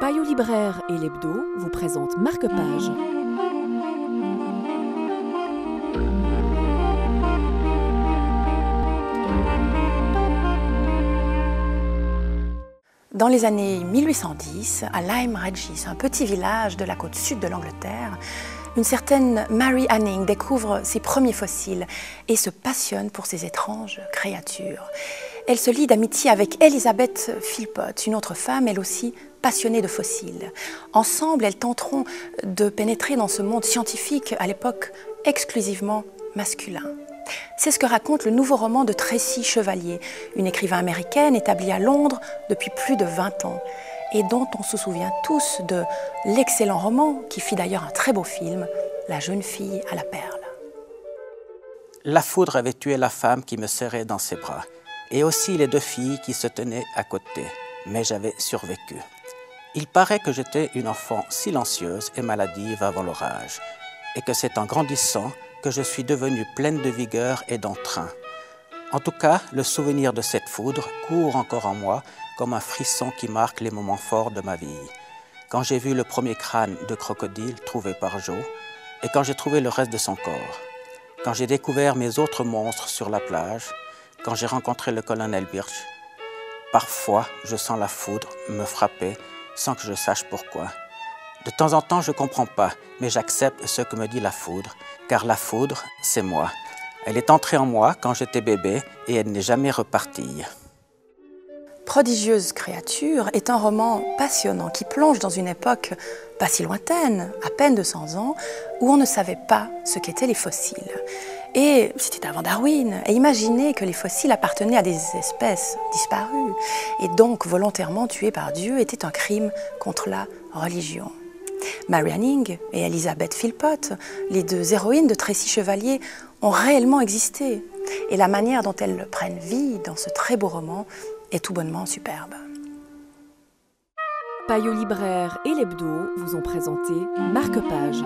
Payot Libraire et l'Hebdo vous présentent Marque-Page. Dans les années 1810, à Lyme Regis, un petit village de la côte sud de l'Angleterre, une certaine Mary Anning découvre ses premiers fossiles et se passionne pour ces étranges créatures. Elle se lie d'amitié avec Elizabeth Philpott, une autre femme, elle aussi passionnée de fossiles. Ensemble, elles tenteront de pénétrer dans ce monde scientifique, à l'époque exclusivement masculin. C'est ce que raconte le nouveau roman de Tracy Chevalier, une écrivain américaine établie à Londres depuis plus de 20 ans et dont on se souvient tous de l'excellent roman, qui fit d'ailleurs un très beau film, La jeune fille à la perle. La foudre avait tué la femme qui me serrait dans ses bras, et aussi les deux filles qui se tenaient à côté, mais j'avais survécu. Il paraît que j'étais une enfant silencieuse et maladive avant l'orage, et que c'est en grandissant que je suis devenue pleine de vigueur et d'entrain. En tout cas, le souvenir de cette foudre court encore en moi comme un frisson qui marque les moments forts de ma vie. Quand j'ai vu le premier crâne de crocodile trouvé par Joe, et quand j'ai trouvé le reste de son corps. Quand j'ai découvert mes autres monstres sur la plage, quand j'ai rencontré le colonel Birch. Parfois, je sens la foudre me frapper sans que je sache pourquoi. De temps en temps, je ne comprends pas, mais j'accepte ce que me dit la foudre, car la foudre, c'est moi. Elle est entrée en moi quand j'étais bébé et elle n'est jamais repartie. Prodigieuse créature est un roman passionnant qui plonge dans une époque pas si lointaine, à peine 200 ans, où on ne savait pas ce qu'étaient les fossiles. Et c'était avant Darwin, et imaginer que les fossiles appartenaient à des espèces disparues, et donc volontairement tuées par Dieu, était un crime contre la religion. Mary Anning et Elizabeth Philpott, les deux héroïnes de Tracy Chevalier, ont réellement existé, et la manière dont elles prennent vie dans ce très beau roman est tout bonnement superbe. Payot Libraire et l'Hebdo vous ont présenté Marque-Page.